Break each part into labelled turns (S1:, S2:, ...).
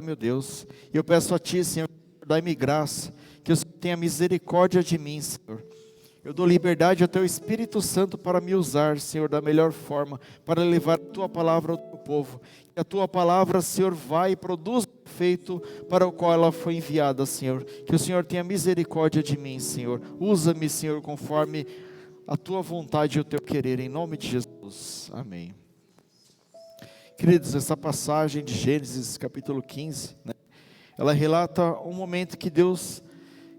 S1: meu Deus. E eu peço a Ti, Senhor, dai-me graça, que o Senhor tenha misericórdia de mim, Senhor. Eu dou liberdade ao Teu Espírito Santo para me usar, Senhor, da melhor forma, para levar a Tua palavra ao Teu povo. Que a Tua palavra, Senhor, vai e produz o efeito para o qual ela foi enviada, Senhor. Que o Senhor tenha misericórdia de mim, Senhor. Usa-me, Senhor, conforme a Tua vontade e o Teu querer, em nome de Jesus. Amém. Queridos, essa passagem de Gênesis capítulo 15, né, ela relata um momento que Deus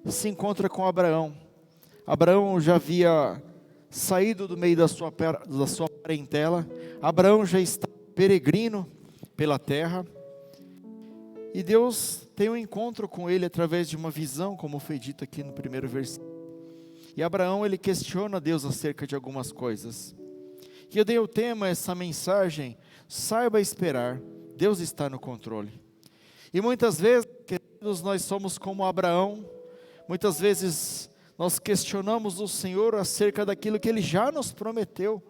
S1: se encontra com Abraão. Abraão já havia saído do meio da sua parentela. Abraão já está peregrino pela terra. E Deus tem um encontro com ele através de uma visão, como foi dito aqui no primeiro versículo. E Abraão, ele questiona Deus acerca de algumas coisas. E eu dei o tema, essa mensagem: saiba esperar, Deus está no controle. E muitas vezes, queridos, nós somos como Abraão. Muitas vezes nós questionamos o Senhor acerca daquilo que Ele já nos prometeu.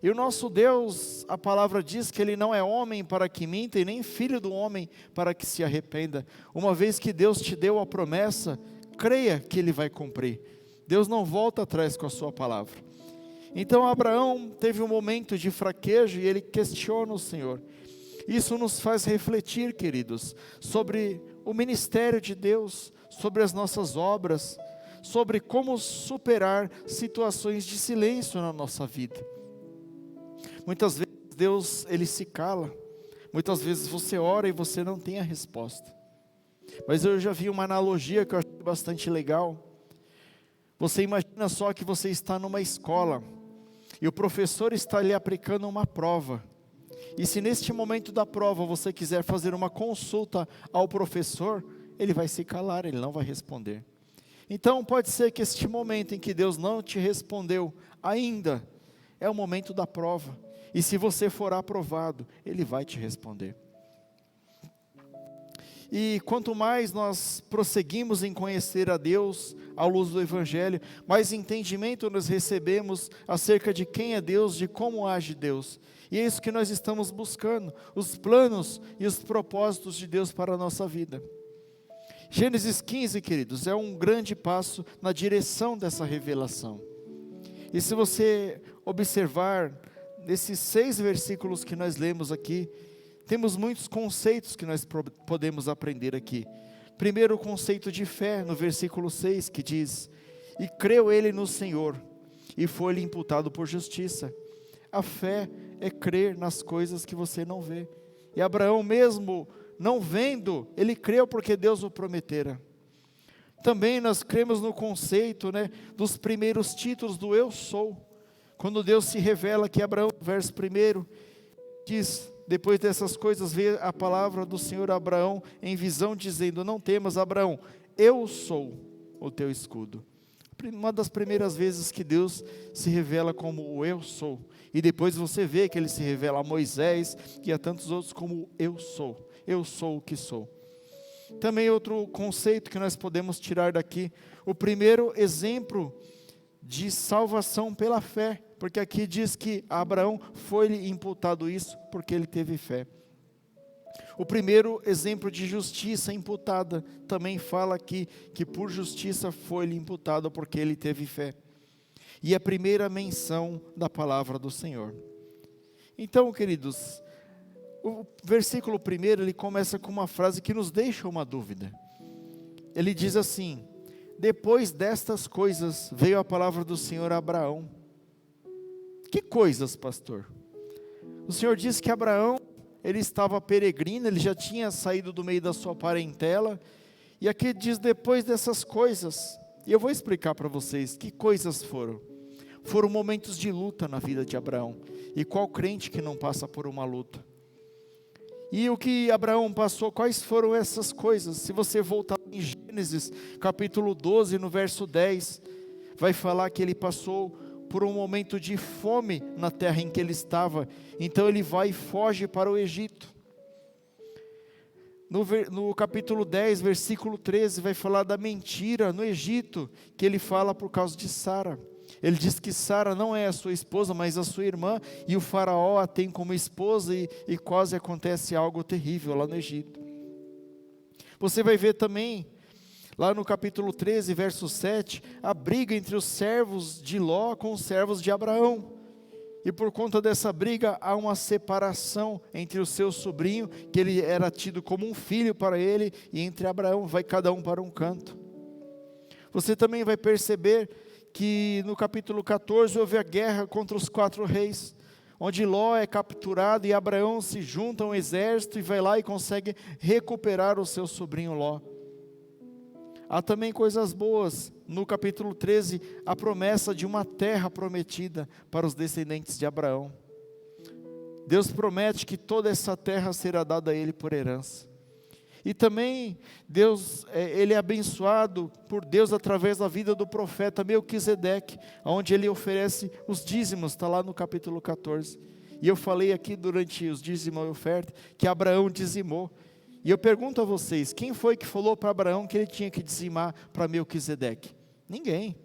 S1: E o nosso Deus, a palavra diz que Ele não é homem para que minta, e nem filho do homem para que se arrependa. Uma vez que Deus te deu a promessa, creia que Ele vai cumprir. Deus não volta atrás com a sua palavra. Então Abraão teve um momento de fraqueza e ele questiona o Senhor. Isso nos faz refletir, queridos, sobre o ministério de Deus, sobre as nossas obras, sobre como superar situações de silêncio na nossa vida. Muitas vezes Deus, Ele se cala. Muitas vezes você ora e você não tem a resposta. Mas eu já vi uma analogia que eu achei bastante legal. Você imagina só que você está numa escola e o professor está lhe aplicando uma prova. E se neste momento da prova você quiser fazer uma consulta ao professor, ele vai se calar, ele não vai responder. Então pode ser que este momento em que Deus não te respondeu ainda, é o momento da prova. E se você for aprovado, Ele vai te responder. E quanto mais nós prosseguimos em conhecer a Deus, à luz do Evangelho, mais entendimento nós recebemos acerca de quem é Deus, de como age Deus. E é isso que nós estamos buscando, os planos e os propósitos de Deus para a nossa vida. Gênesis 15, queridos, é um grande passo na direção dessa revelação. E se você observar, nesses 6 versículos que nós lemos aqui, temos muitos conceitos que nós podemos aprender aqui. Primeiro, o conceito de fé, no versículo 6, que diz: e creu ele no Senhor, e foi-lhe imputado por justiça. A fé é crer nas coisas que você não vê. E Abraão, mesmo não vendo, ele creu porque Deus o prometera. Também nós cremos no conceito, dos primeiros títulos do eu sou. Quando Deus se revela aqui, Abraão, verso 1, diz: depois dessas coisas veio a palavra do Senhor a Abraão em visão, dizendo: não temas, Abraão, eu sou o teu escudo. Uma das primeiras vezes que Deus se revela como o eu sou. E depois você vê que Ele se revela a Moisés e a tantos outros como eu sou o que sou. Também outro conceito que nós podemos tirar daqui, o primeiro exemplo de salvação pela fé, porque aqui diz que a Abraão foi-lhe imputado isso porque ele teve fé. O primeiro exemplo de justiça imputada também fala aqui que por justiça foi-lhe imputado porque ele teve fé. E a primeira menção da palavra do Senhor. Então, queridos, o versículo 1, ele começa com uma frase que nos deixa uma dúvida. Ele diz assim: depois destas coisas veio a palavra do Senhor a Abraão. Que coisas, pastor? O Senhor diz que Abraão, ele estava peregrino, ele já tinha saído do meio da sua parentela, e aqui diz depois dessas coisas, e eu vou explicar para vocês que coisas foram. Foram momentos de luta na vida de Abraão, e qual crente que não passa por uma luta? E o que Abraão passou, quais foram essas coisas? Se você voltar em Gênesis capítulo 12, no verso 10, vai falar que ele passou por um momento de fome na terra em que ele estava. Então ele vai e foge para o Egito. No capítulo 10, versículo 13, vai falar da mentira no Egito, que ele fala por causa de Sara. Ele diz que Sara não é a sua esposa, mas a sua irmã, e o faraó a tem como esposa, e quase acontece algo terrível lá no Egito. Você vai ver também, lá no capítulo 13, verso 7, a briga entre os servos de Ló com os servos de Abraão. E por conta dessa briga, há uma separação entre o seu sobrinho, que ele era tido como um filho para ele, e entre Abraão, vai cada um para um canto. Você também vai perceber que no capítulo 14 houve a guerra contra os 4 reis, onde Ló é capturado e Abraão se junta a um exército e vai lá e consegue recuperar o seu sobrinho Ló. Há também coisas boas, no capítulo 13, a promessa de uma terra prometida para os descendentes de Abraão. Deus promete que toda essa terra será dada a ele por herança. E também Deus, ele é abençoado por Deus através da vida do profeta Melquisedeque, onde ele oferece os dízimos, está lá no capítulo 14. E eu falei aqui durante os dízimos e oferta, que Abraão dizimou. E eu pergunto a vocês, quem foi que falou para Abraão que ele tinha que dizimar para Melquisedeque? Ninguém.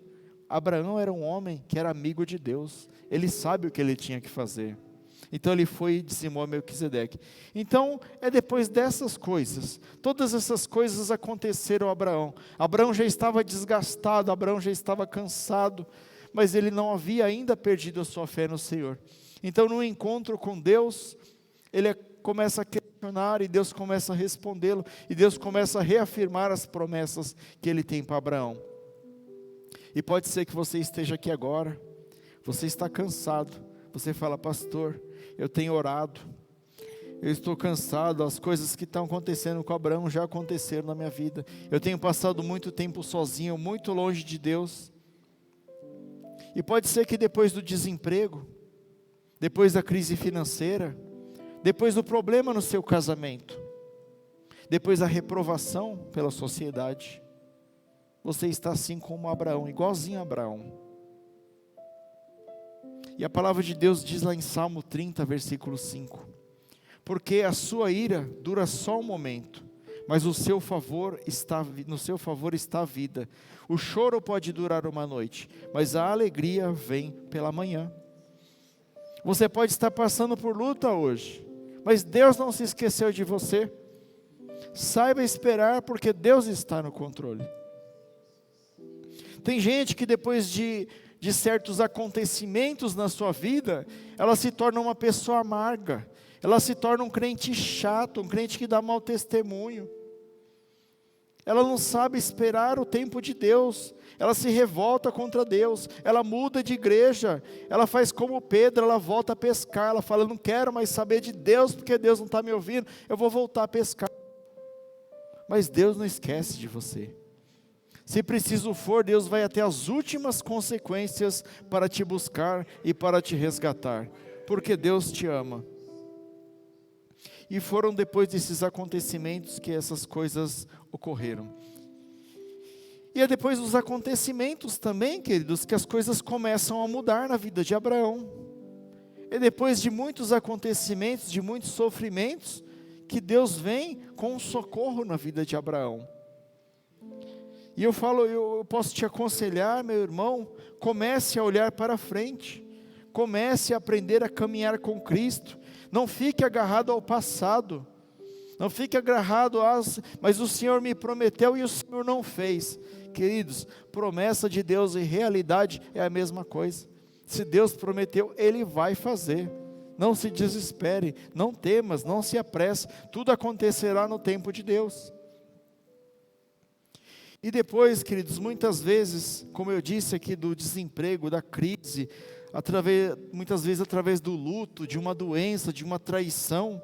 S1: Abraão era um homem que era amigo de Deus, ele sabe o que ele tinha que fazer. Então ele foi e dizimou a Melquisedeque. Então é depois dessas coisas, todas essas coisas aconteceram a Abraão. Abraão já estava desgastado, Abraão já estava cansado, mas ele não havia ainda perdido a sua fé no Senhor. Então no encontro com Deus, ele começa a questionar e Deus começa a respondê-lo, e Deus começa a reafirmar as promessas que ele tem para Abraão. E pode ser que você esteja aqui agora, você está cansado, você fala: pastor, eu tenho orado, eu estou cansado, as coisas que estão acontecendo com Abraão já aconteceram na minha vida, eu tenho passado muito tempo sozinho, muito longe de Deus. E pode ser que depois do desemprego, depois da crise financeira, depois do problema no seu casamento, depois da reprovação pela sociedade, você está assim como Abraão, igualzinho a Abraão. E a palavra de Deus diz lá em Salmo 30, versículo 5: porque a sua ira dura só um momento, mas no seu favor está a vida. O choro pode durar uma noite, mas a alegria vem pela manhã. Você pode estar passando por luta hoje, mas Deus não se esqueceu de você. Saiba esperar, porque Deus está no controle. Tem gente que depois de certos acontecimentos na sua vida, ela se torna uma pessoa amarga, ela se torna um crente chato, um crente que dá mau testemunho. Ela não sabe esperar o tempo de Deus, ela se revolta contra Deus, ela muda de igreja, ela faz como Pedro, ela volta a pescar, ela fala: não quero mais saber de Deus, porque Deus não está me ouvindo, eu vou voltar a pescar. Mas Deus não esquece de você. Se preciso for, Deus vai até as últimas consequências para te buscar e para te resgatar, porque Deus te ama. E foram depois desses acontecimentos que essas coisas ocorreram. E é depois dos acontecimentos também, queridos, que as coisas começam a mudar na vida de Abraão. É depois de muitos acontecimentos, de muitos sofrimentos, que Deus vem com um socorro na vida de Abraão. E eu falo, eu posso te aconselhar, meu irmão, comece a olhar para frente, comece a aprender a caminhar com Cristo, não fique agarrado ao passado, não fique agarrado mas o Senhor me prometeu e o Senhor não fez. Queridos, promessa de Deus e realidade é a mesma coisa. Se Deus prometeu, Ele vai fazer. Não se desespere, não temas, não se apresse, tudo acontecerá no tempo de Deus. E depois, queridos, muitas vezes, como eu disse aqui, do desemprego, da crise, muitas vezes através do luto, de uma doença, de uma traição,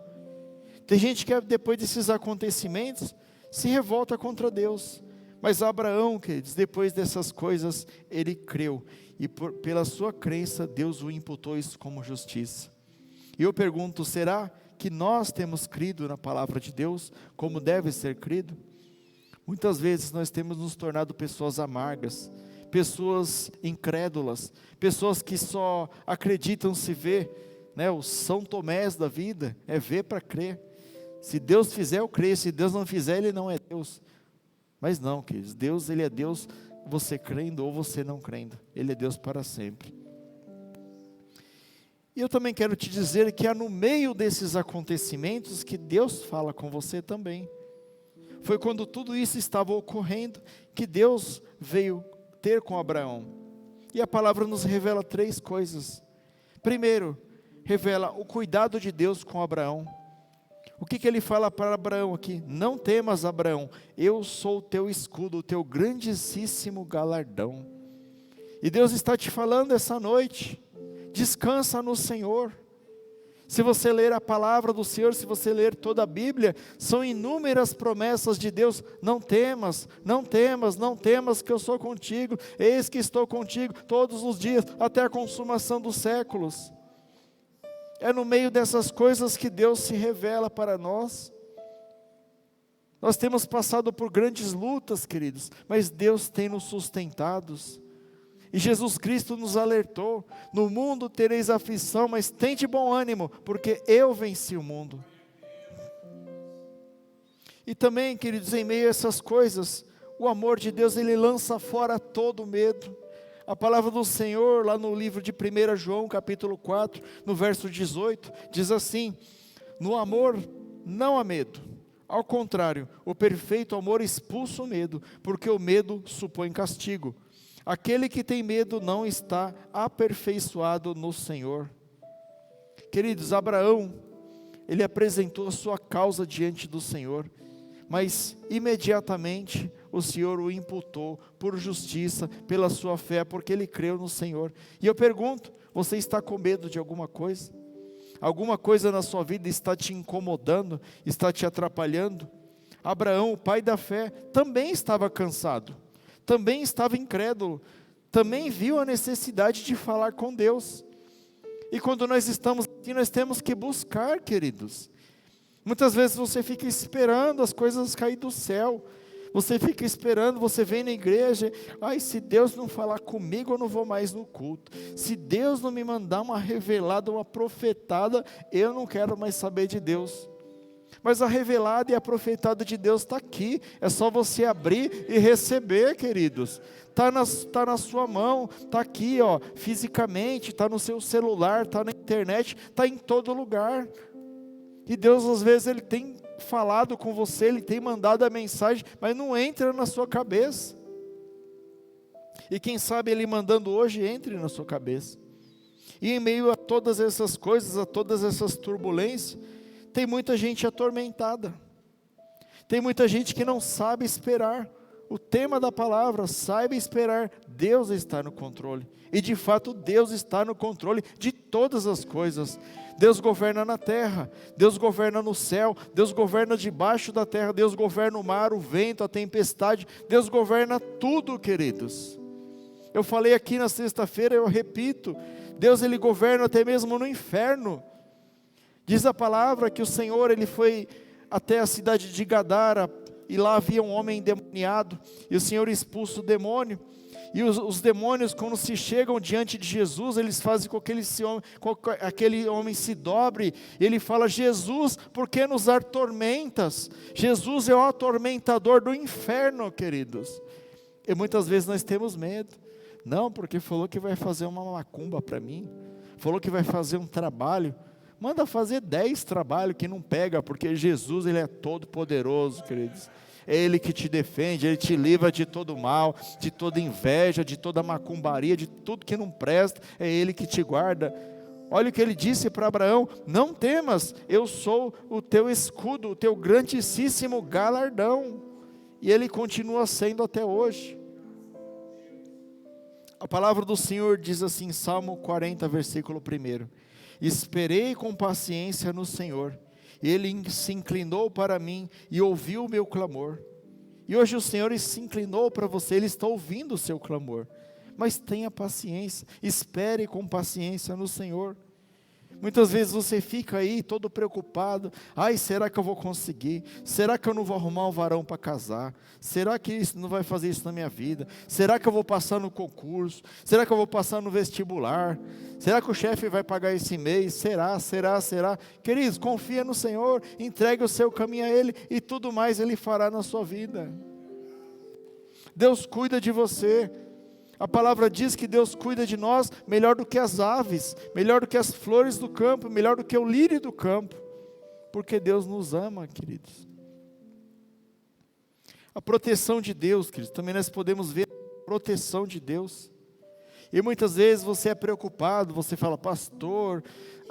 S1: tem gente que depois desses acontecimentos se revolta contra Deus. Mas Abraão, queridos, depois dessas coisas, ele creu, e pela sua crença, Deus o imputou isso como justiça. E eu pergunto, será que nós temos crido na palavra de Deus, como deve ser crido? Muitas vezes nós temos nos tornado pessoas amargas, pessoas incrédulas, pessoas que só acreditam se ver, né? O São Tomés da vida, é ver para crer. Se Deus fizer, eu creio, se Deus não fizer, Ele não é Deus. Mas não, queridos, Deus, Ele é Deus, você crendo ou você não crendo, Ele é Deus para sempre. E eu também quero te dizer que é no meio desses acontecimentos que Deus fala com você também. Foi quando tudo isso estava ocorrendo que Deus veio ter com Abraão. E a palavra nos revela 3 coisas. Primeiro, revela o cuidado de Deus com Abraão. O que ele fala para Abraão aqui? Não temas, Abraão, eu sou o teu escudo, o teu grandíssimo galardão. E Deus está te falando essa noite, descansa no Senhor. Se você ler a palavra do Senhor, se você ler toda a Bíblia, são inúmeras promessas de Deus. Não temas, não temas, não temas que eu sou contigo. Eis que estou contigo todos os dias, até a consumação dos séculos. É no meio dessas coisas que Deus se revela para nós. Nós temos passado por grandes lutas, queridos, mas Deus tem nos sustentados. E Jesus Cristo nos alertou: no mundo tereis aflição, mas tende bom ânimo, porque eu venci o mundo. E também, queridos, em meio a essas coisas, o amor de Deus, Ele lança fora todo medo. A palavra do Senhor, lá no livro de 1 João, capítulo 4, no verso 18, diz assim: no amor não há medo. Ao contrário, o perfeito amor expulsa o medo, porque o medo supõe castigo. Aquele que tem medo não está aperfeiçoado no Senhor. Queridos, Abraão, ele apresentou a sua causa diante do Senhor, mas imediatamente o Senhor o imputou por justiça, pela sua fé, porque ele creu no Senhor. E eu pergunto, você está com medo de alguma coisa? Alguma coisa na sua vida está te incomodando, está te atrapalhando? Abraão, o pai da fé, também estava cansado, também estava incrédulo, também viu a necessidade de falar com Deus. E quando nós estamos aqui, nós temos que buscar, queridos. Muitas vezes você fica esperando as coisas cair do céu, você fica esperando, você vem na igreja, se Deus não falar comigo, eu não vou mais no culto. Se Deus não me mandar uma revelada, uma profetada, eu não quero mais saber de Deus. Mas a revelada e a profetada de Deus está aqui, é só você abrir e receber, queridos. Está na sua mão, está aqui, fisicamente, está no seu celular, está na internet, está em todo lugar. E Deus às vezes Ele tem falado com você, Ele tem mandado a mensagem, mas não entra na sua cabeça. E quem sabe Ele mandando hoje, entre na sua cabeça. E em meio a todas essas coisas, a todas essas turbulências, tem muita gente atormentada, tem muita gente que não sabe esperar. O tema da palavra, saiba esperar, Deus está no controle, e de fato Deus está no controle de todas as coisas. Deus governa na terra, Deus governa no céu, Deus governa debaixo da terra, Deus governa o mar, o vento, a tempestade, Deus governa tudo, queridos. Eu falei aqui na sexta-feira, eu repito, Deus Ele governa até mesmo no inferno. Diz a palavra que o Senhor, Ele foi até a cidade de Gadara, e lá havia um homem endemoniado, e o Senhor expulsa o demônio, e os demônios, quando se chegam diante de Jesus, eles fazem com que aquele homem se dobre, e ele fala: Jesus, por que nos atormentas? Jesus é o atormentador do inferno, queridos. E muitas vezes nós temos medo, não, porque falou que vai fazer uma macumba para mim, falou que vai fazer um trabalho. Manda fazer 10 trabalhos que não pega, porque Jesus, Ele é todo poderoso, queridos. É Ele que te defende, Ele te livra de todo mal, de toda inveja, de toda macumbaria, de tudo que não presta, é Ele que te guarda. Olha o que Ele disse para Abraão: não temas, eu sou o teu escudo, o teu grandíssimo galardão. E Ele continua sendo até hoje. A palavra do Senhor diz assim, Salmo 40, versículo 1: esperei com paciência no Senhor, e Ele se inclinou para mim e ouviu o meu clamor. E hoje o Senhor se inclinou para você, Ele está ouvindo o seu clamor. Mas tenha paciência, espere com paciência no Senhor. Muitas vezes você fica aí todo preocupado: será que eu vou conseguir? Será que eu não vou arrumar um varão para casar? Será que isso não vai fazer isso na minha vida? Será que eu vou passar no concurso? Será que eu vou passar no vestibular? Será que o chefe vai pagar esse mês? Será? Queridos, confia no Senhor, entregue o seu caminho a Ele, e tudo mais Ele fará na sua vida. Deus cuida de você. A palavra diz que Deus cuida de nós melhor do que as aves, melhor do que as flores do campo, melhor do que o lírio do campo, porque Deus nos ama, queridos. A proteção de Deus, queridos, também nós podemos ver a proteção de Deus. E muitas vezes você é preocupado, você fala, pastor,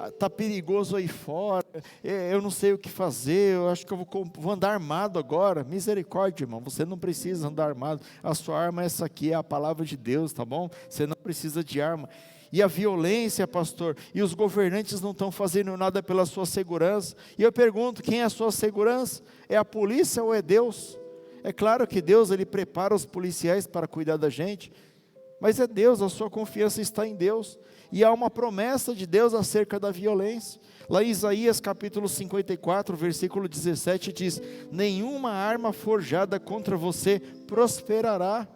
S1: está perigoso aí fora, eu não sei o que fazer, eu acho que eu vou andar armado agora. Misericórdia, irmão, você não precisa andar armado, a sua arma é essa aqui, é a palavra de Deus, tá bom? Você não precisa de arma. E a violência, pastor, e os governantes não estão fazendo nada pela sua segurança. E eu pergunto, quem é a sua segurança? É a polícia ou é Deus? É claro que Deus, Ele prepara os policiais para cuidar da gente, mas é Deus, a sua confiança está em Deus. E há uma promessa de Deus acerca da violência. Lá em Isaías capítulo 54, versículo 17 diz, nenhuma arma forjada contra você prosperará.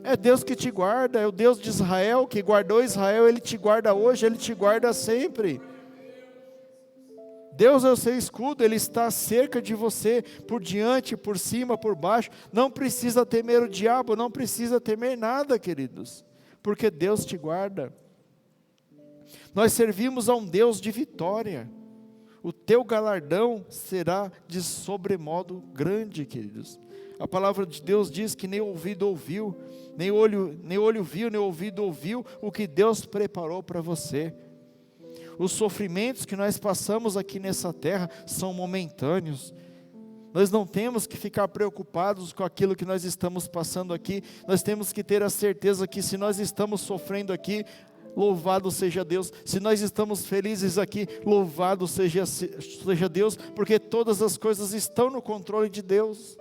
S1: É Deus que te guarda, é o Deus de Israel, que guardou Israel, Ele te guarda hoje, Ele te guarda sempre. Deus é o seu escudo, Ele está cerca de você, por diante, por cima, por baixo. Não precisa temer o diabo, não precisa temer nada, queridos, porque Deus te guarda. Nós servimos a um Deus de vitória. O teu galardão será de sobremodo grande, queridos. A palavra de Deus diz que nem ouvido ouviu, nem olho viu, nem ouvido ouviu o que Deus preparou para você. Os sofrimentos que nós passamos aqui nessa terra são momentâneos. Nós não temos que ficar preocupados com aquilo que nós estamos passando aqui. Nós temos que ter a certeza que se nós estamos sofrendo aqui, louvado seja Deus. Se nós estamos felizes aqui, louvado seja Deus, porque todas as coisas estão no controle de Deus.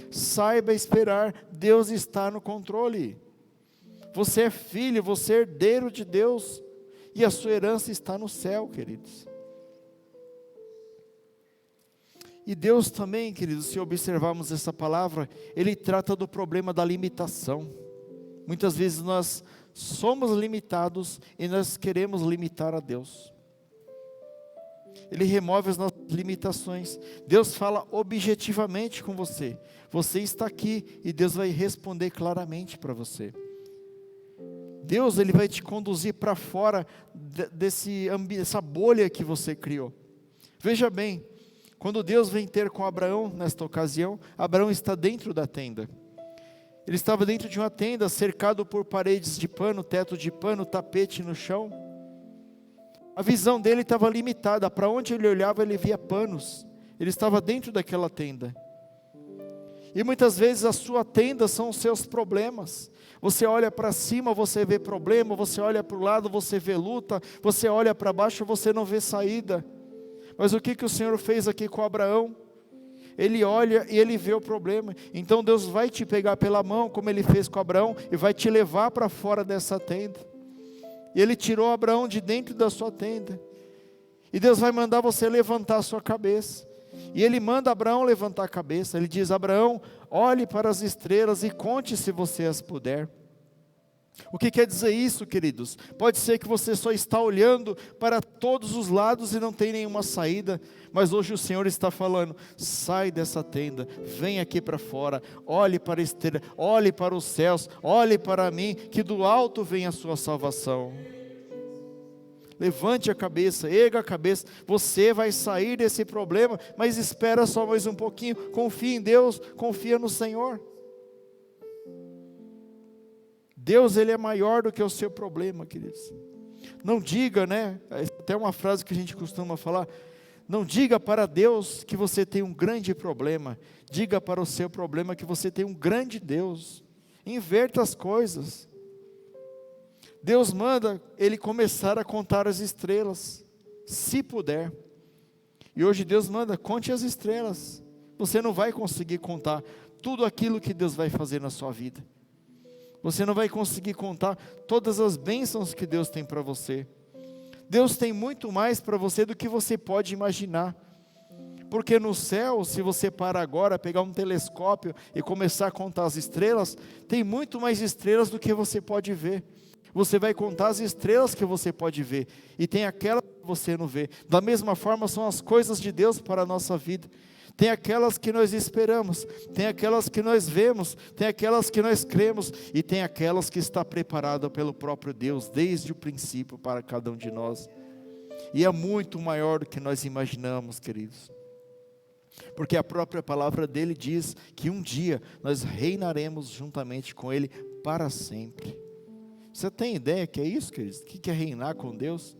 S1: Saiba esperar, Deus está no controle. Você é filho, você é herdeiro de Deus. E a sua herança está no céu, queridos. E Deus também, queridos, se observarmos essa palavra, Ele trata do problema da limitação. Muitas vezes nós somos limitados e nós queremos limitar a Deus. Ele remove as nossas limitações. Deus fala objetivamente com você. Você está aqui e Deus vai responder claramente para você. Deus, Ele vai te conduzir para fora dessa bolha que você criou. Veja bem, quando Deus vem ter com Abraão nesta ocasião, Abraão está dentro da tenda. Ele estava dentro de uma tenda, cercado por paredes de pano, teto de pano, tapete no chão. A visão dele estava limitada, para onde ele olhava ele via panos. Ele estava dentro daquela tenda. E muitas vezes a sua tenda são os seus problemas. Você olha para cima, você vê problema, você olha para o lado, você vê luta, você olha para baixo, você não vê saída. Mas o que o Senhor fez aqui com Abraão? Ele olha e ele vê o problema. Então Deus vai te pegar pela mão, como Ele fez com Abraão, e vai te levar para fora dessa tenda. E Ele tirou Abraão de dentro da sua tenda. E Deus vai mandar você levantar a sua cabeça. E Ele manda Abraão levantar a cabeça. Ele diz, Abraão, olhe para as estrelas e conte se você as puder. O que quer dizer isso, queridos? Pode ser que você só está olhando para todos os lados e não tem nenhuma saída. Mas hoje o Senhor está falando, sai dessa tenda, vem aqui para fora, olhe para a estrela, olhe para os céus, olhe para mim, que do alto vem a sua salvação. Levante a cabeça, erga a cabeça, você vai sair desse problema, mas espera só mais um pouquinho, confia em Deus, confia no Senhor. Deus, Ele é maior do que o seu problema, queridos. Não diga, né, até uma frase que a gente costuma falar, não diga para Deus que você tem um grande problema, diga para o seu problema que você tem um grande Deus. Inverta as coisas. Deus manda ele começar a contar as estrelas, se puder. E hoje Deus manda, conte as estrelas. Você não vai conseguir contar tudo aquilo que Deus vai fazer na sua vida. Você não vai conseguir contar todas as bênçãos que Deus tem para você. Deus tem muito mais para você do que você pode imaginar. Porque no céu, se você parar agora, pegar um telescópio e começar a contar as estrelas, tem muito mais estrelas do que você pode ver. Você vai contar as estrelas que você pode ver, e tem aquelas que você não vê. Da mesma forma são as coisas de Deus para a nossa vida. Tem aquelas que nós esperamos, tem aquelas que nós vemos, tem aquelas que nós cremos, e tem aquelas que está preparada pelo próprio Deus, desde o princípio para cada um de nós. E é muito maior do que nós imaginamos, queridos. Porque a própria palavra dele diz que um dia nós reinaremos juntamente com ele para sempre. Você tem ideia que é isso, queridos? O que é reinar com Deus?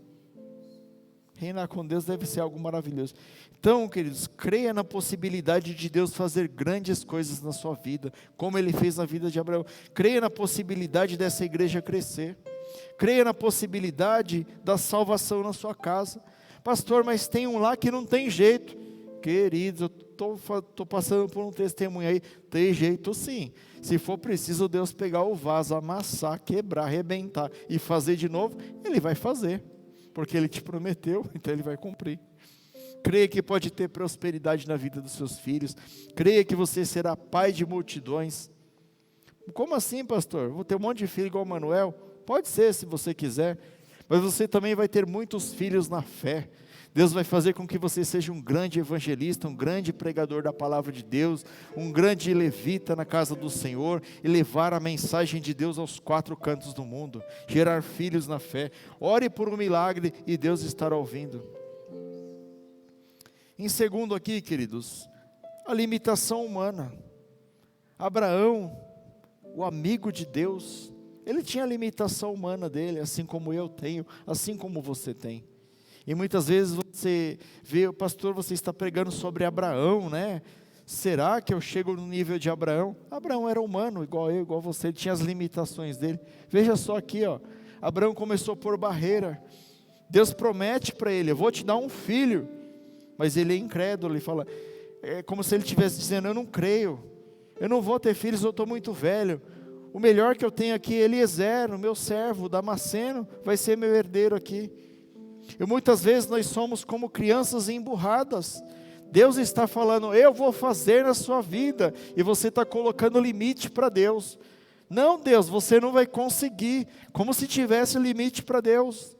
S1: Reinar com Deus deve ser algo maravilhoso. Então, queridos, creia na possibilidade de Deus fazer grandes coisas na sua vida, como Ele fez na vida de Abraão. Creia na possibilidade dessa igreja crescer. Creia na possibilidade da salvação na sua casa. Pastor, mas tem um lá que não tem jeito. Queridos, eu estou passando por um testemunho aí. Tem jeito sim. Se for preciso Deus pegar o vaso, amassar, quebrar, arrebentar e fazer de novo, Ele vai fazer. Porque Ele te prometeu, então Ele vai cumprir. Creia que pode ter prosperidade na vida dos seus filhos. Creia que você será pai de multidões. Como assim, pastor? Vou ter um monte de filho igual o Manuel? Pode ser, se você quiser. Mas você também vai ter muitos filhos na fé. Deus vai fazer com que você seja um grande evangelista, um grande pregador da palavra de Deus, um grande levita na casa do Senhor, e levar a mensagem de Deus aos 4 cantos do mundo, gerar filhos na fé. Ore por um milagre e Deus estará ouvindo. Em segundo aqui, queridos, a limitação humana. Abraão, o amigo de Deus, ele tinha a limitação humana dele, assim como eu tenho, assim como você tem. E muitas vezes você vê, pastor, você está pregando sobre Abraão, né? Será que eu chego no nível de Abraão? Abraão era humano, igual eu, igual você, ele tinha as limitações dele. Veja só aqui, ó, Abraão começou por barreira. Deus promete para ele, eu vou te dar um filho. Mas ele é incrédulo, ele fala, é como se ele estivesse dizendo, eu não creio, eu não vou ter filhos, eu estou muito velho. O melhor que eu tenho aqui, Eliezer, o meu servo, Damasceno, vai ser meu herdeiro aqui. E muitas vezes nós somos como crianças emburradas. Deus está falando, eu vou fazer na sua vida, e você está colocando limite para Deus. Não, Deus, você não vai conseguir, como se tivesse limite para Deus.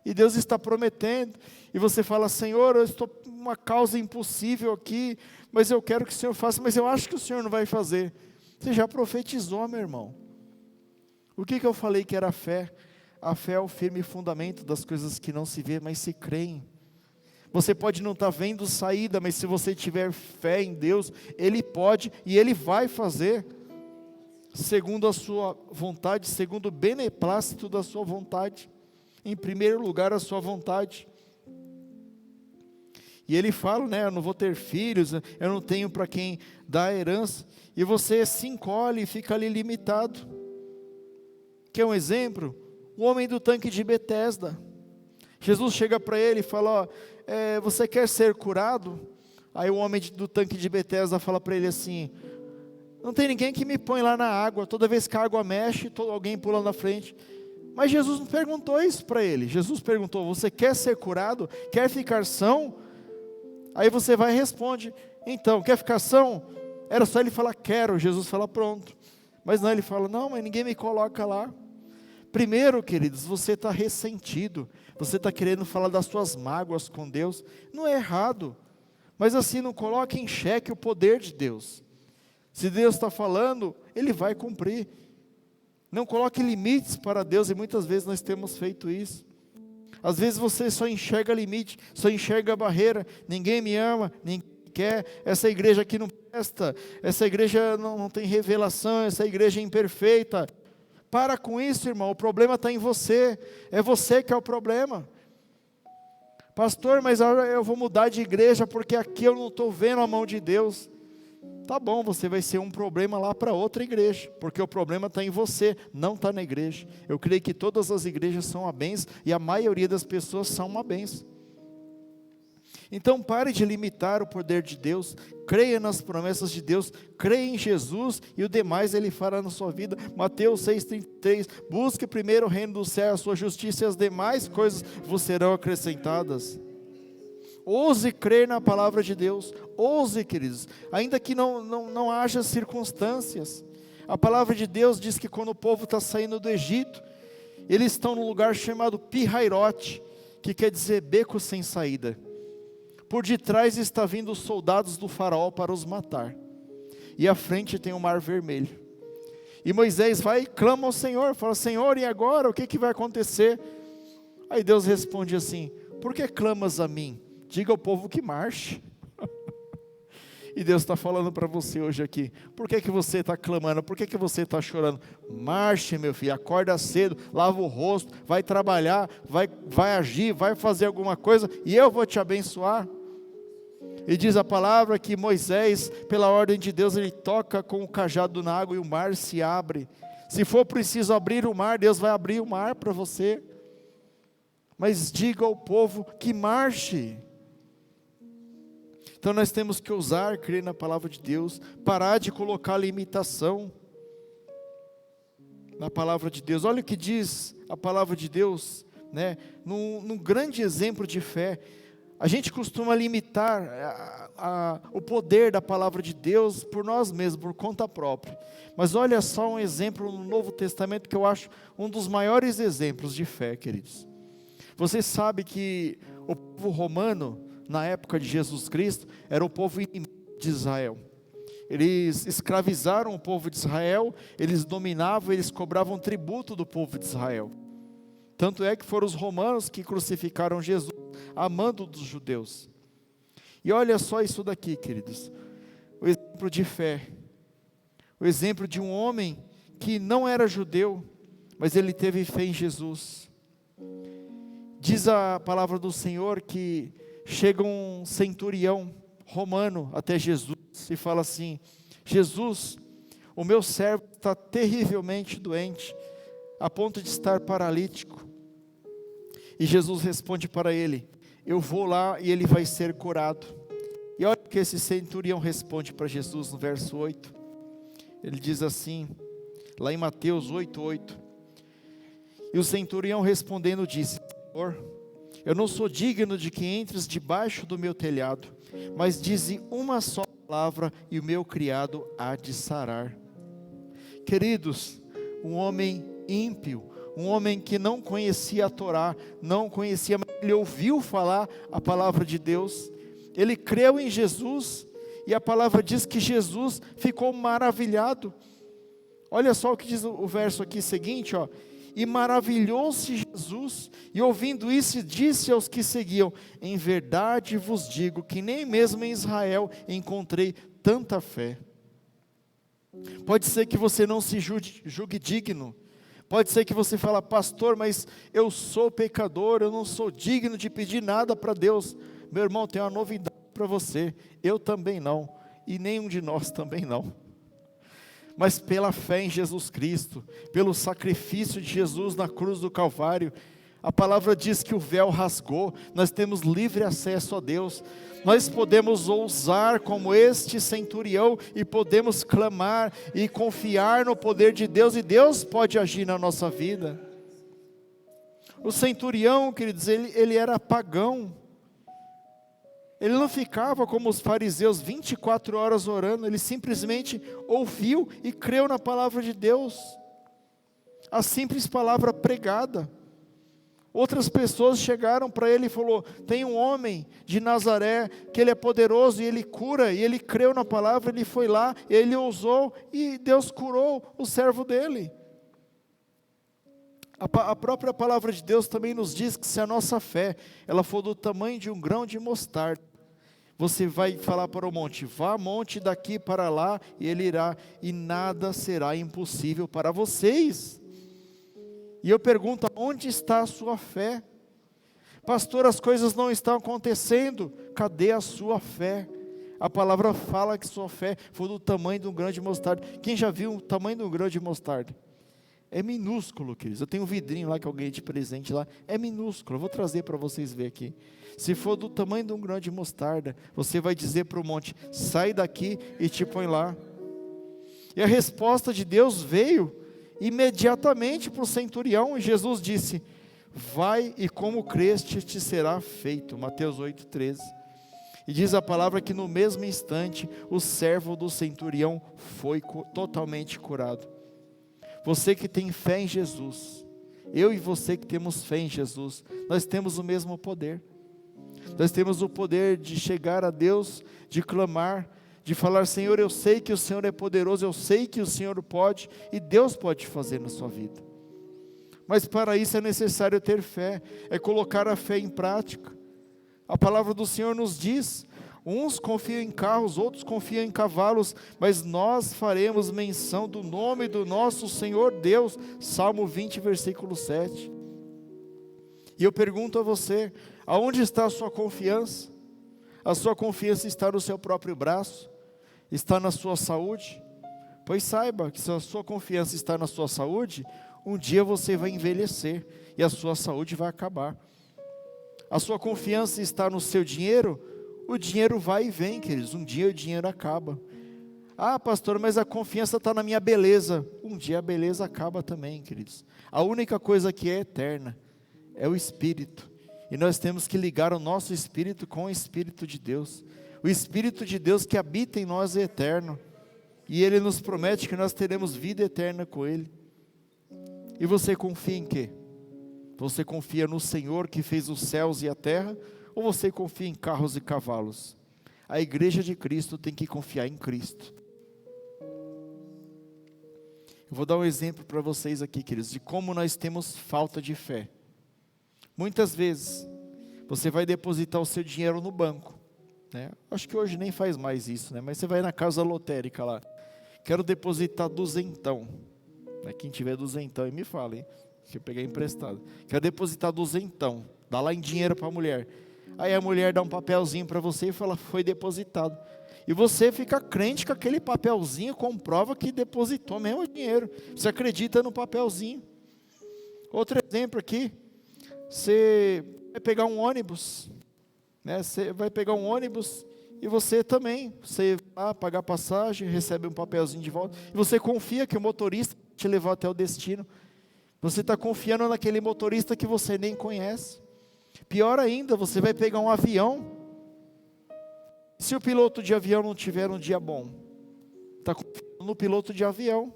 S1: E Deus está prometendo, e você fala, Senhor, eu estou com uma causa impossível aqui, mas eu quero que o Senhor faça, mas eu acho que o Senhor não vai fazer. Você já profetizou, meu irmão. O que eu falei que era fé? A fé é o firme fundamento das coisas que não se vê, mas se creem. Você pode não estar vendo saída, mas se você tiver fé em Deus, Ele pode e Ele vai fazer, segundo a sua vontade, segundo o beneplácito da sua vontade. Em primeiro lugar, a sua vontade. E ele fala, né, eu não vou ter filhos, eu não tenho para quem dar herança. E você se encolhe e fica ali limitado. Quer um exemplo? O homem do tanque de Betesda. Jesus chega para ele e fala, ó, você quer ser curado? Aí o homem do tanque de Betesda fala para ele assim, não tem ninguém que me põe lá na água, toda vez que a água mexe, alguém pula na frente. Mas Jesus não perguntou isso para ele. Jesus perguntou, você quer ser curado? Quer ficar são? Aí você vai e responde, então, quer ficar são? Era só ele falar, quero. Jesus fala, pronto. Mas não, ele fala, não, mas ninguém me coloca lá. Primeiro, queridos, você está ressentido. Você está querendo falar das suas mágoas com Deus. Não é errado. Mas assim, não coloque em xeque o poder de Deus. Se Deus está falando, Ele vai cumprir. Não coloque limites para Deus, e muitas vezes nós temos feito isso. Às vezes você só enxerga limite, só enxerga barreira. Ninguém me ama, ninguém quer. Essa igreja aqui não presta, essa igreja não tem revelação, essa igreja é imperfeita. Para com isso, irmão, o problema está em você. É você que é o problema. Pastor, mas eu vou mudar de igreja porque aqui eu não estou vendo a mão de Deus. Tá bom, você vai ser um problema lá para outra igreja, porque o problema está em você, não está na igreja. Eu creio que todas as igrejas são uma bênção, e a maioria das pessoas são uma bênção. Então pare de limitar o poder de Deus, creia nas promessas de Deus, creia em Jesus, e o demais Ele fará na sua vida. Mateus 6,33, busque primeiro o reino do céu, a sua justiça, e as demais coisas vos serão acrescentadas. Ouse crer na palavra de Deus, ouse, queridos, ainda que não haja circunstâncias. A palavra de Deus diz que quando o povo está saindo do Egito, eles estão num lugar chamado Pi-Hairote, que quer dizer beco sem saída. Por detrás está vindo os soldados do faraó para os matar, e à frente tem o mar vermelho. E Moisés vai e clama ao Senhor, fala, Senhor, e agora? O que vai acontecer? Aí Deus responde assim, por que clamas a mim? Diga ao povo que marche. E Deus está falando para você hoje aqui. Por que você está clamando? Por que você está chorando? Marche, meu filho, acorda cedo, lava o rosto, vai trabalhar, vai agir, vai fazer alguma coisa e eu vou te abençoar. E diz a palavra que Moisés, pela ordem de Deus, ele toca com o cajado na água e o mar se abre. Se for preciso abrir o mar, Deus vai abrir o mar para você. Mas diga ao povo que marche. Então nós temos que ousar crer na palavra de Deus, parar de colocar limitação na palavra de Deus. Olha o que diz a palavra de Deus, né? Num grande exemplo de fé. A gente costuma limitar o poder da palavra de Deus por nós mesmos, por conta própria. Mas olha só um exemplo no Novo Testamento que eu acho um dos maiores exemplos de fé, queridos. Você sabe que o povo romano, na época de Jesus Cristo, era o povo inimigo de Israel. Eles escravizaram o povo de Israel, eles dominavam, eles cobravam tributo do povo de Israel. Tanto é que foram os romanos que crucificaram Jesus, amando dos judeus. E olha só isso daqui, queridos. O exemplo de fé. O exemplo de um homem que não era judeu, mas ele teve fé em Jesus. Diz a palavra do Senhor que chega um centurião romano até Jesus e fala assim: Jesus, o meu servo está terrivelmente doente, a ponto de estar paralítico. E Jesus responde para ele: eu vou lá e ele vai ser curado. E olha o que esse centurião responde para Jesus no verso 8. Ele diz assim, lá em Mateus 8:8. E o centurião respondendo disse: Senhor, eu não sou digno de que entres debaixo do meu telhado, mas dize uma só palavra e o meu criado há de sarar. Queridos, um homem ímpio, um homem que não conhecia a Torá, não conhecia, mas ele ouviu falar a palavra de Deus, ele creu em Jesus, e a palavra diz que Jesus ficou maravilhado. Olha só o que diz o verso aqui seguinte, ó. E maravilhou-se Jesus, e ouvindo isso, disse aos que seguiam: em verdade vos digo que nem mesmo em Israel encontrei tanta fé. Pode ser que você não se julgue digno, pode ser que você fale: pastor, mas eu sou pecador, eu não sou digno de pedir nada para Deus. Meu irmão, tem uma novidade para você, eu também não, e nenhum de nós também não. Mas pela fé em Jesus Cristo, pelo sacrifício de Jesus na cruz do Calvário, a palavra diz que o véu rasgou, nós temos livre acesso a Deus, nós podemos ousar como este centurião, e podemos clamar e confiar no poder de Deus, e Deus pode agir na nossa vida. O centurião, queridos, ele era pagão, ele não ficava como os fariseus 24 horas orando, ele simplesmente ouviu e creu na palavra de Deus, a simples palavra pregada. Outras pessoas chegaram para ele e falou: tem um homem de Nazaré, que ele é poderoso e ele cura, e ele creu na palavra, ele foi lá, ele ousou, e Deus curou o servo dele. A própria palavra de Deus também nos diz que se a nossa fé, ela for do tamanho de um grão de mostarda, você vai falar para o monte: vá monte daqui para lá, e ele irá, e nada será impossível para vocês. E eu pergunto: onde está a sua fé? Pastor, as coisas não estão acontecendo, cadê a sua fé? A palavra fala que sua fé for do tamanho de um grão de mostarda. Quem já viu o tamanho de um grão de mostarda? É minúsculo, queridos. Eu tenho um vidrinho lá que eu ganhei de presente lá. É minúsculo. Eu vou trazer para vocês verem aqui. Se for do tamanho de um grão de mostarda, você vai dizer para o monte: sai daqui e te põe lá. E a resposta de Deus veio imediatamente para o centurião. E Jesus disse: vai e como creste te será feito. Mateus 8:13. E diz a palavra que no mesmo instante o servo do centurião foi totalmente curado. Você que tem fé em Jesus, eu e você que temos fé em Jesus, nós temos o mesmo poder. Nós temos o poder de chegar a Deus, de clamar, de falar: Senhor, eu sei que o Senhor é poderoso, eu sei que o Senhor pode, e Deus pode fazer na sua vida. Mas para isso é necessário ter fé, é colocar a fé em prática. A palavra do Senhor nos diz: Uns confiam em carros, outros confiam em cavalos, mas nós faremos menção do nome do nosso Senhor Deus. Salmo 20, versículo 7. E eu pergunto a você, aonde está a sua confiança? A sua confiança está no seu próprio braço? Está na sua saúde? Pois saiba que se a sua confiança está na sua saúde, um dia você vai envelhecer e a sua saúde vai acabar. A sua confiança está no seu dinheiro? O dinheiro vai e vem, queridos, um dia o dinheiro acaba. Ah, pastor, mas a confiança está na minha beleza. Um dia a beleza acaba também, queridos. A única coisa que é eterna é o Espírito. E nós temos que ligar o nosso Espírito com o Espírito de Deus. O Espírito de Deus que habita em nós é eterno. E Ele nos promete que nós teremos vida eterna com Ele. E você confia em quê? Você confia no Senhor que fez os céus e a terra? Ou você confia em carros e cavalos? A igreja de Cristo tem que confiar em Cristo. Eu vou dar um exemplo para vocês aqui, queridos, de como nós temos falta de fé. Muitas vezes, você vai depositar o seu dinheiro no banco, né? Acho que hoje nem faz mais isso, né? Mas você vai na casa lotérica lá. Quero depositar duzentão. Quem tiver duzentão aí me fala, hein? Que eu peguei emprestado. Quero depositar duzentão. Dá lá em dinheiro para a mulher. Aí a mulher dá um papelzinho para você e fala, foi depositado. E você fica crente que aquele papelzinho comprova que depositou mesmo o dinheiro. Você acredita no papelzinho. Outro exemplo aqui. Você vai pegar um ônibus, né? Você vai pegar um ônibus e você também. Você vai pagar passagem, recebe um papelzinho de volta. E você confia que o motorista vai te levar até o destino. Você está confiando naquele motorista que você nem conhece. Pior ainda, você vai pegar um avião. Se o piloto de avião não tiver um dia bom, está confiando no piloto de avião.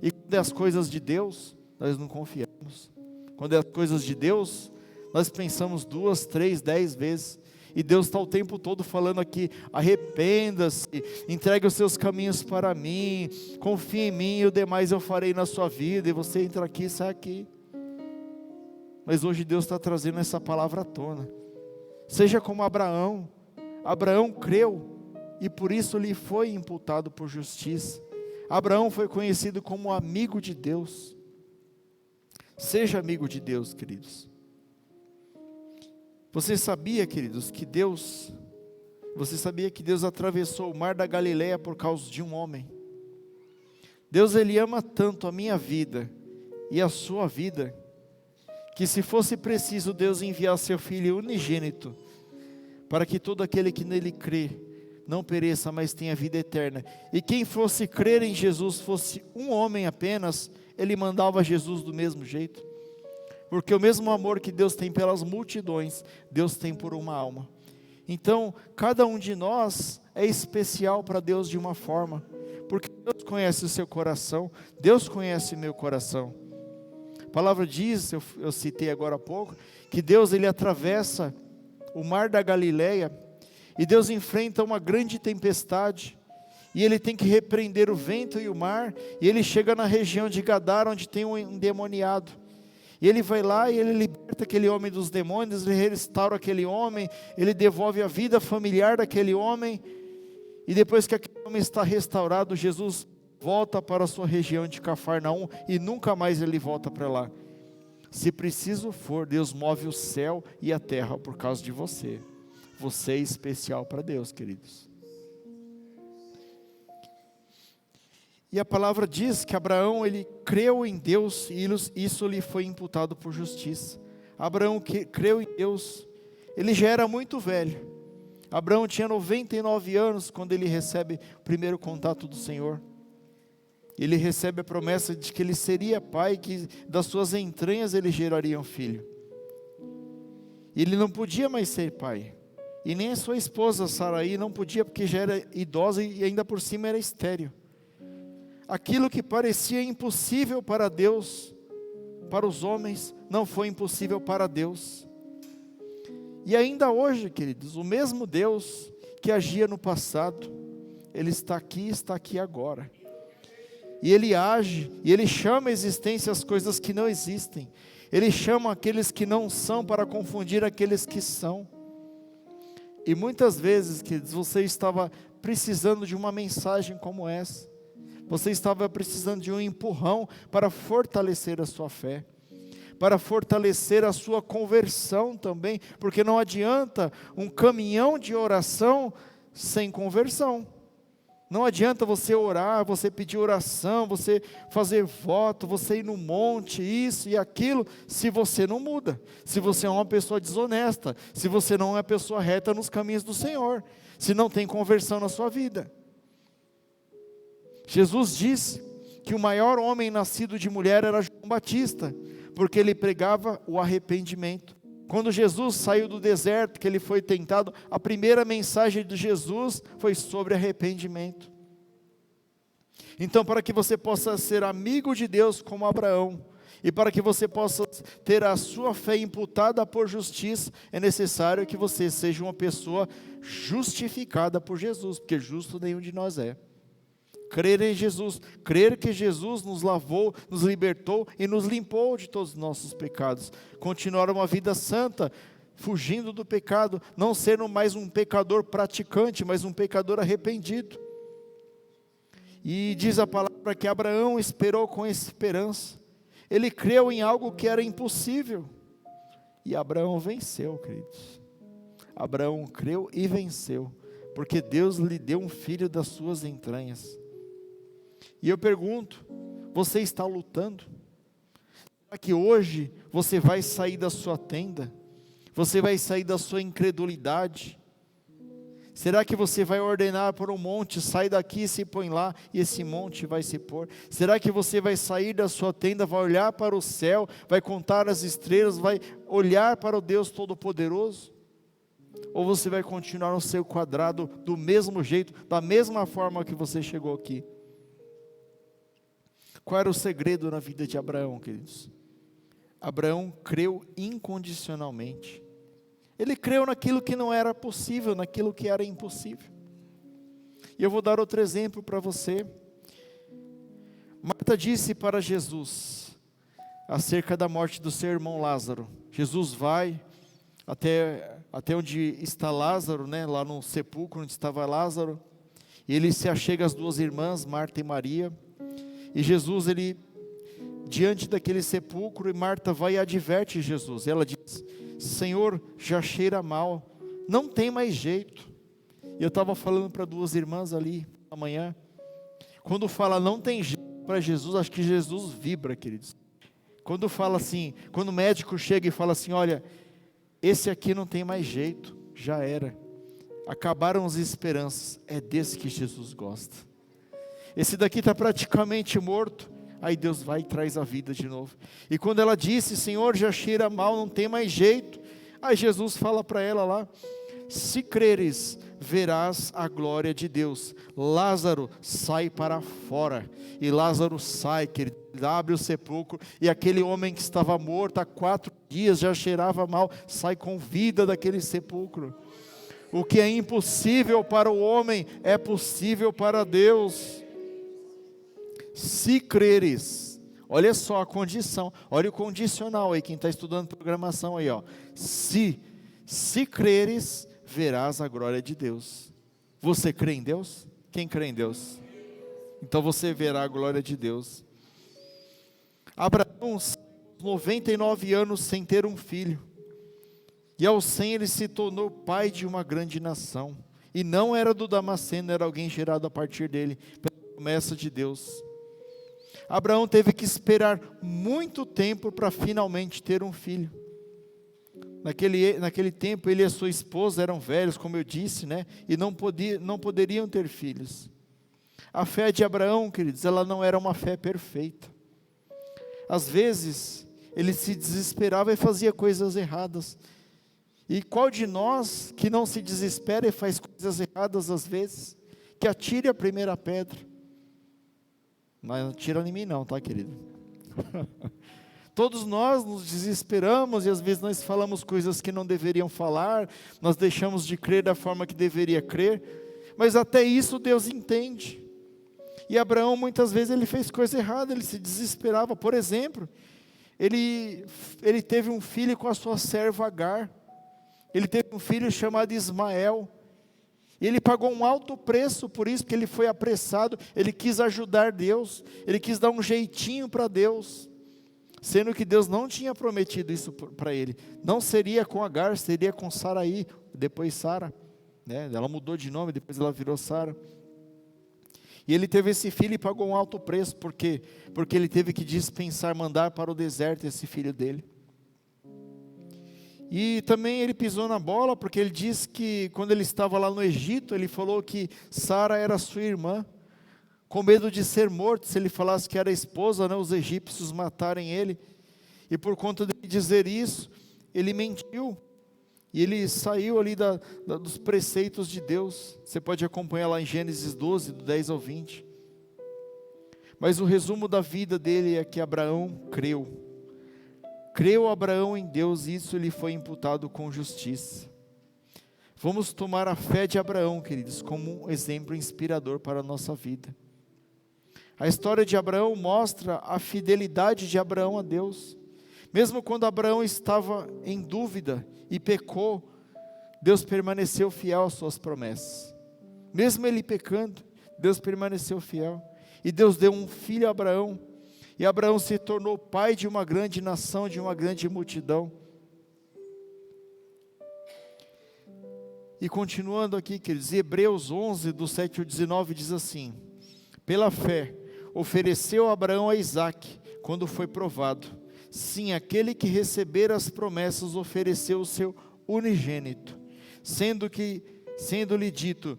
S1: E quando é as coisas de Deus, nós não confiamos. Quando é as coisas de Deus, nós pensamos 2, 3, 10 vezes. E Deus está o tempo todo falando aqui, arrependa-se, entregue os seus caminhos para mim, confie em mim e o demais eu farei na sua vida. E você entra aqui e sai aqui. Mas hoje Deus está trazendo essa palavra à tona. Seja como Abraão. Abraão creu e por isso lhe foi imputado por justiça. Abraão foi conhecido como amigo de Deus. Seja amigo de Deus, queridos. Você sabia, queridos, que Deus atravessou o mar da Galileia por causa de um homem? Deus, Ele ama tanto a minha vida e a sua vida, que se fosse preciso Deus enviar seu Filho unigênito, para que todo aquele que nele crê, não pereça, mas tenha vida eterna. E quem fosse crer em Jesus, fosse um homem apenas, Ele mandava Jesus do mesmo jeito. Porque o mesmo amor que Deus tem pelas multidões, Deus tem por uma alma. Então, cada um de nós é especial para Deus de uma forma. Porque Deus conhece o seu coração, Deus conhece o meu coração. A palavra diz, eu citei agora há pouco, que Deus, Ele atravessa o mar da Galileia, e Deus enfrenta uma grande tempestade, e Ele tem que repreender o vento e o mar, e Ele chega na região de Gadara, onde tem um endemoniado. E Ele vai lá e Ele liberta aquele homem dos demônios, Ele restaura aquele homem, Ele devolve a vida familiar daquele homem. E depois que aquele homem está restaurado, Jesus volta para a sua região de Cafarnaum e nunca mais Ele volta para lá. Se preciso for, Deus move o céu e a terra por causa de você. Você é especial para Deus, queridos. E a palavra diz que Abraão, ele creu em Deus e isso lhe foi imputado por justiça. Abraão creu em Deus, ele já era muito velho. Abraão tinha 99 anos quando ele recebe o primeiro contato do Senhor. Ele recebe a promessa de que ele seria pai, que das suas entranhas ele geraria um filho. Ele não podia mais ser pai. E nem a sua esposa Saraí não podia, porque já era idosa e ainda por cima era estéril. Aquilo que parecia impossível para Deus, para os homens, não foi impossível para Deus. E ainda hoje, queridos, o mesmo Deus que agia no passado, Ele está aqui agora. E Ele age, e Ele chama à existência as coisas que não existem. Ele chama aqueles que não são para confundir aqueles que são. E muitas vezes, queridos, você estava precisando de uma mensagem como essa. Você estava precisando de um empurrão para fortalecer a sua fé, para fortalecer a sua conversão também, porque não adianta um caminhão de oração sem conversão. Não adianta você orar, você pedir oração, você fazer voto, você ir no monte, isso e aquilo, se você não muda, se você é uma pessoa desonesta, se você não é uma pessoa reta nos caminhos do Senhor, se não tem conversão na sua vida. Jesus disse que o maior homem nascido de mulher era João Batista, porque ele pregava o arrependimento. Quando Jesus saiu do deserto, que ele foi tentado, a primeira mensagem de Jesus foi sobre arrependimento. Então, para que você possa ser amigo de Deus como Abraão, e para que você possa ter a sua fé imputada por justiça, é necessário que você seja uma pessoa justificada por Jesus, porque justo nenhum de nós é. Crer em Jesus, crer que Jesus nos lavou, nos libertou e nos limpou de todos os nossos pecados. Continuar uma vida santa, fugindo do pecado, não sendo mais um pecador praticante, mas um pecador arrependido. E diz a palavra que Abraão esperou com esperança. Ele creu em algo que era impossível. E Abraão venceu, queridos. Abraão creu e venceu, porque Deus lhe deu um filho das suas entranhas. E eu pergunto, você está lutando? Será que hoje você vai sair da sua tenda? Você vai sair da sua incredulidade? Será que você vai ordenar para um monte, sai daqui e se põe lá, e esse monte vai se pôr? Será que você vai sair da sua tenda, vai olhar para o céu, vai contar as estrelas, vai olhar para o Deus Todo-Poderoso? Ou você vai continuar no seu quadrado do mesmo jeito, da mesma forma que você chegou aqui? Qual era o segredo na vida de Abraão, queridos? Abraão creu incondicionalmente. Ele creu naquilo que não era possível, naquilo que era impossível. E eu vou dar outro exemplo para você. Marta disse para Jesus, acerca da morte do seu irmão Lázaro. Jesus vai até onde está Lázaro, né, lá no sepulcro onde estava Lázaro. E ele se achega às duas irmãs, Marta e Maria. E Jesus, ele, diante daquele sepulcro, e Marta vai e adverte Jesus. Ela diz, Senhor, já cheira mal, não tem mais jeito. E eu estava falando para duas irmãs ali, amanhã, quando fala não tem jeito para Jesus, acho que Jesus vibra, queridos. Quando fala assim, quando o médico chega e fala assim, olha, esse aqui não tem mais jeito, já era. Acabaram as esperanças, é desse que Jesus gosta. Esse daqui está praticamente morto, aí Deus vai e traz a vida de novo. E quando ela disse, Senhor, já cheira mal, não tem mais jeito, aí Jesus fala para ela lá, se creres, verás a glória de Deus. Lázaro sai para fora, e Lázaro sai, que ele abre o sepulcro, e aquele homem que estava morto há 4 dias, já cheirava mal, sai com vida daquele sepulcro. O que é impossível para o homem, é possível para Deus. Se creres, olha só a condição, olha o condicional aí, quem está estudando programação aí, ó. Se creres, verás a glória de Deus. Você crê em Deus? Quem crê em Deus? Então você verá a glória de Deus. Abraão, 99 anos sem ter um filho, e aos 100 ele se tornou pai de uma grande nação, e não era do Damasceno, era alguém gerado a partir dele, pela promessa de Deus. Abraão teve que esperar muito tempo para finalmente ter um filho. Naquele tempo ele e a sua esposa eram velhos, como eu disse, né? E não poderiam ter filhos. A fé de Abraão, queridos, ela não era uma fé perfeita. Às vezes ele se desesperava e fazia coisas erradas. E qual de nós que não se desespera e faz coisas erradas às vezes? Que atire a primeira pedra. Mas não tira em mim não, tá, querido? Todos nós nos desesperamos e às vezes nós falamos coisas que não deveriam falar, nós deixamos de crer da forma que deveria crer, mas até isso Deus entende. E Abraão muitas vezes ele fez coisa errada, ele se desesperava. Por exemplo, ele teve um filho com a sua serva Agar. Ele teve um filho chamado Ismael. E ele pagou um alto preço por isso, porque ele foi apressado, ele quis ajudar Deus, ele quis dar um jeitinho para Deus, sendo que Deus não tinha prometido isso para ele. Não seria com Agar, seria com Saraí, depois Sara, né? Ela mudou de nome, depois ela virou Sara. E ele teve esse filho e pagou um alto preço, por quê? Porque ele teve que dispensar, mandar para o deserto esse filho dele. E também ele pisou na bola, porque ele disse que quando ele estava lá no Egito, ele falou que Sara era sua irmã, com medo de ser morto, se ele falasse que era esposa, né, os egípcios matarem ele. E por conta de dizer isso, ele mentiu, e ele saiu ali dos preceitos de Deus. Você pode acompanhar lá em Gênesis 12, do 10 ao 20. Mas o resumo da vida dele é que Abraão creu. Creu Abraão em Deus, e isso lhe foi imputado com justiça. Vamos tomar a fé de Abraão, queridos, como um exemplo inspirador para a nossa vida. A história de Abraão mostra a fidelidade de Abraão a Deus. Mesmo quando Abraão estava em dúvida e pecou, Deus permaneceu fiel às suas promessas. Mesmo ele pecando, Deus permaneceu fiel. E Deus deu um filho a Abraão. E Abraão se tornou pai de uma grande nação, de uma grande multidão. E continuando aqui, queridos, Hebreus 11, do 7 ao 19, diz assim: pela fé, ofereceu Abraão a Isaque, quando foi provado. Sim, aquele que receber as promessas ofereceu o seu unigênito, sendo-lhe dito: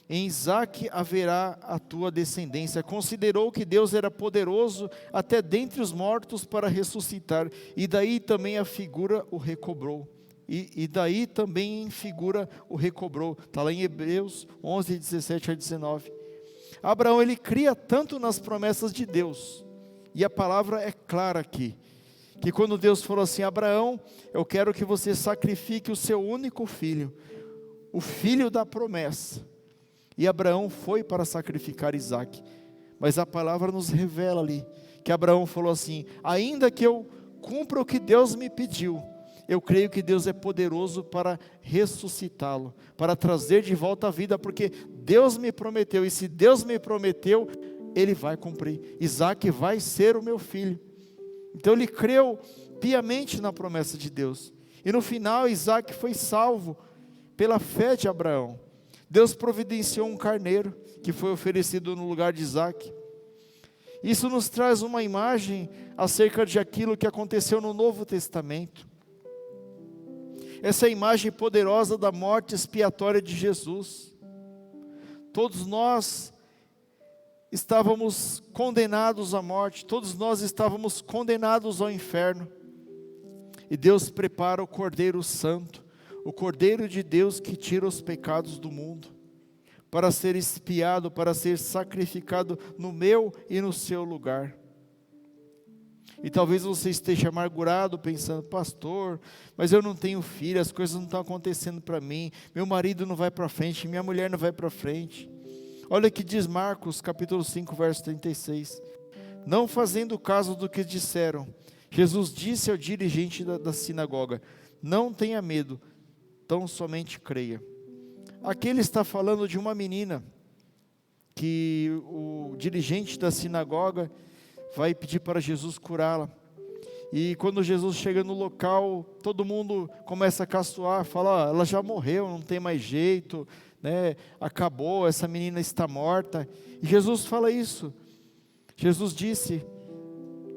S1: em Isaque haverá a tua descendência. Considerou que Deus era poderoso até dentre os mortos para ressuscitar, e daí também a figura o recobrou. E daí também em figura o recobrou. Está lá em Hebreus 11, 17 a 19. Abraão, ele cria tanto nas promessas de Deus, e a palavra é clara aqui, que quando Deus falou assim: Abraão, eu quero que você sacrifique o seu único filho, o filho da promessa. E Abraão foi para sacrificar Isaque. Mas a palavra nos revela ali, que Abraão falou assim: ainda que eu cumpra o que Deus me pediu, eu creio que Deus é poderoso para ressuscitá-lo, para trazer de volta a vida, porque Deus me prometeu, e se Deus me prometeu, Ele vai cumprir. Isaque vai ser o meu filho. Então ele creu piamente na promessa de Deus. E no final, Isaque foi salvo pela fé de Abraão. Deus providenciou um carneiro, que foi oferecido no lugar de Isaque. Isso nos traz uma imagem acerca de aquilo que aconteceu no Novo Testamento. Essa é a imagem poderosa da morte expiatória de Jesus. Todos nós estávamos condenados à morte, todos nós estávamos condenados ao inferno. E Deus prepara o Cordeiro Santo, o Cordeiro de Deus que tira os pecados do mundo, para ser expiado, para ser sacrificado no meu e no seu lugar. E talvez você esteja amargurado, pensando: pastor, mas eu não tenho filho, as coisas não estão acontecendo para mim, meu marido não vai para frente, minha mulher não vai para frente. Olha o que diz Marcos capítulo 5, verso 36. Não fazendo caso do que disseram, Jesus disse ao dirigente da sinagoga: não tenha medo, tão somente creia. Aqui ele está falando de uma menina, que o dirigente da sinagoga vai pedir para Jesus curá-la. E quando Jesus chega no local, todo mundo começa a caçoar, fala: ela já morreu, não tem mais jeito, né? Acabou, essa menina está morta. E Jesus fala isso. Jesus disse: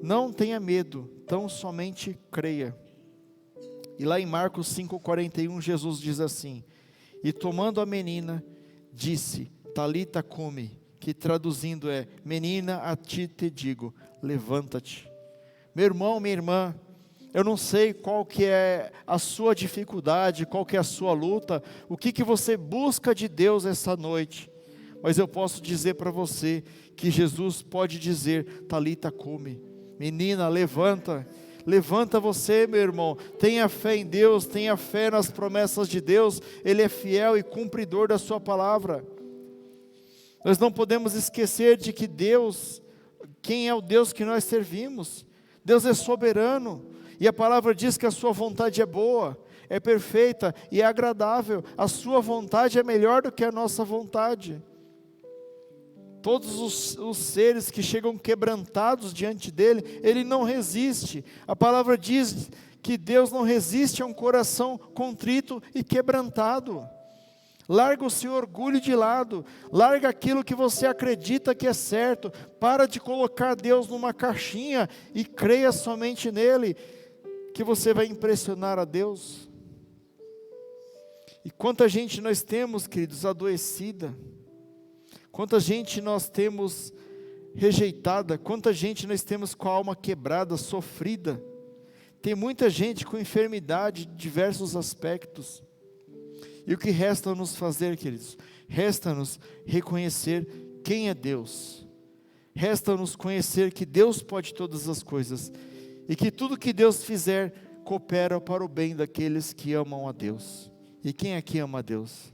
S1: não tenha medo, tão somente creia. E lá em Marcos 5,41, Jesus diz assim: e tomando a menina, disse: Talita cumi, que traduzindo é: menina, a ti te digo, levanta-te. Meu irmão, minha irmã, eu não sei qual que é a sua dificuldade, qual que é a sua luta, o que você busca de Deus essa noite, mas eu posso dizer para você, que Jesus pode dizer: Talita cumi, menina, levanta. Levanta você, meu irmão, tenha fé em Deus, tenha fé nas promessas de Deus, Ele é fiel e cumpridor da sua palavra. Nós não podemos esquecer de que Deus, quem é o Deus que nós servimos? Deus é soberano, e a palavra diz que a sua vontade é boa, é perfeita e é agradável. A sua vontade é melhor do que a nossa vontade. Todos os seres que chegam quebrantados diante dele, ele não resiste. A palavra diz que Deus não resiste a um coração contrito e quebrantado. Larga o seu orgulho de lado, larga aquilo que você acredita que é certo, para de colocar Deus numa caixinha e creia somente nele, que você vai impressionar a Deus. E quanta gente nós temos, queridos, adoecida, quanta gente nós temos rejeitada, quanta gente nós temos com a alma quebrada, sofrida. Tem muita gente com enfermidade de diversos aspectos. E o que resta-nos fazer, queridos? Resta-nos reconhecer quem é Deus. Resta-nos conhecer que Deus pode todas as coisas. E que tudo que Deus fizer, coopera para o bem daqueles que amam a Deus. E quem é que ama a Deus?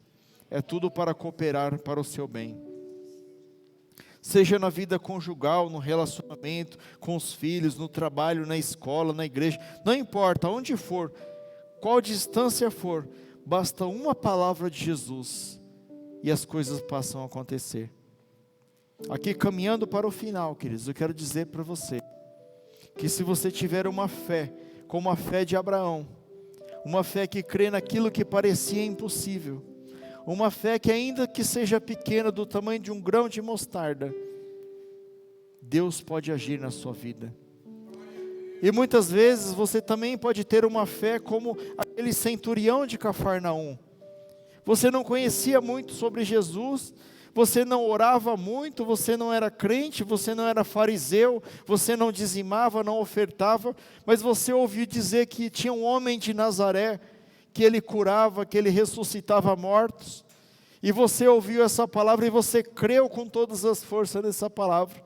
S1: É tudo para cooperar para o seu bem. Seja na vida conjugal, no relacionamento, com os filhos, no trabalho, na escola, na igreja. Não importa onde for, qual distância for, basta uma palavra de Jesus e as coisas passam a acontecer. Aqui caminhando para o final, queridos, eu quero dizer para você, que se você tiver uma fé, como a fé de Abraão, uma fé que crê naquilo que parecia impossível, uma fé que ainda que seja pequena, do tamanho de um grão de mostarda, Deus pode agir na sua vida. E muitas vezes você também pode ter uma fé como aquele centurião de Cafarnaum. Você não conhecia muito sobre Jesus, você não orava muito, você não era crente, você não era fariseu, você não dizimava, não ofertava, mas você ouviu dizer que tinha um homem de Nazaré, que ele curava, que ele ressuscitava mortos, e você ouviu essa palavra e você creu com todas as forças nessa palavra.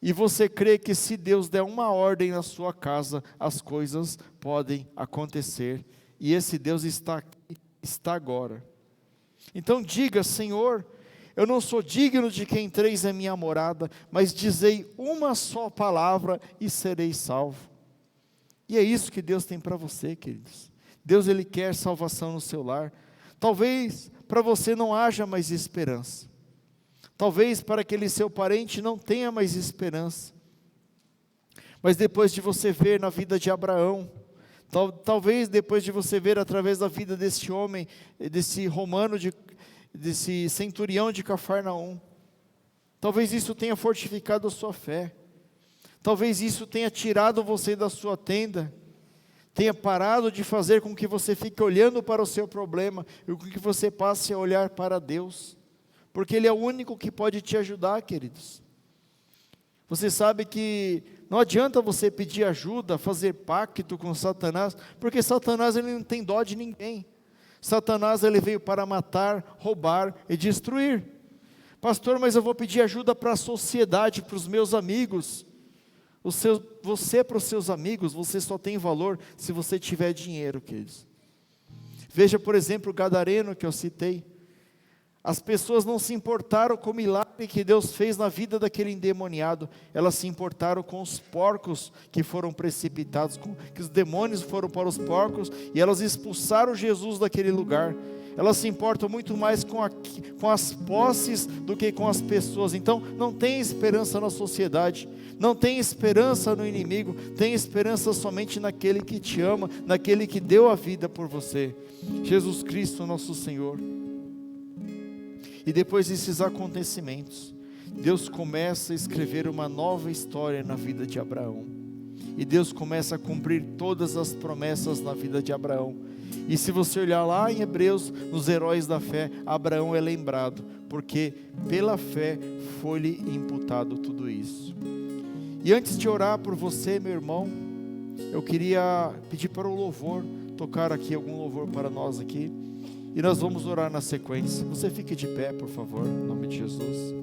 S1: E você crê que se Deus der uma ordem na sua casa, as coisas podem acontecer. E esse Deus está aqui, está agora. Então diga: Senhor, eu não sou digno de que entreis em minha morada, mas dizei uma só palavra e serei salvo. E é isso que Deus tem para você, queridos. Deus, Ele quer salvação no seu lar. Talvez para você não haja mais esperança. Talvez para aquele seu parente não tenha mais esperança. Mas depois de você ver na vida de Abraão, talvez depois de você ver através da vida desse homem, desse romano, desse centurião de Cafarnaum, talvez isso tenha fortificado a sua fé. Talvez isso tenha tirado você da sua tenda, tenha parado de fazer com que você fique olhando para o seu problema, e com que você passe a olhar para Deus. Porque Ele é o único que pode te ajudar, queridos. Você sabe que não adianta você pedir ajuda, fazer pacto com Satanás, porque Satanás ele não tem dó de ninguém. Satanás ele veio para matar, roubar e destruir. Pastor, mas eu vou pedir ajuda para a sociedade, para os meus amigos. Você para os seus amigos, você só tem valor se você tiver dinheiro, queridos. Veja, por exemplo, o gadareno que eu citei. As pessoas não se importaram com o milagre que Deus fez na vida daquele endemoniado. Elas se importaram com os porcos que foram precipitados, que os demônios foram para os porcos, e elas expulsaram Jesus daquele lugar. Elas se importam muito mais com as posses do que com as pessoas. Então não tem esperança na sociedade, não tem esperança no inimigo, tem esperança somente naquele que te ama, naquele que deu a vida por você, Jesus Cristo nosso Senhor. E depois desses acontecimentos, Deus começa a escrever uma nova história na vida de Abraão. E Deus começa a cumprir todas as promessas na vida de Abraão. E se você olhar lá em Hebreus, nos heróis da fé, Abraão é lembrado, porque pela fé foi-lhe imputado tudo isso. E antes de orar por você, meu irmão, eu queria pedir para o louvor, tocar aqui algum louvor para nós aqui. E nós vamos orar na sequência. Você fique de pé, por favor, em nome de Jesus.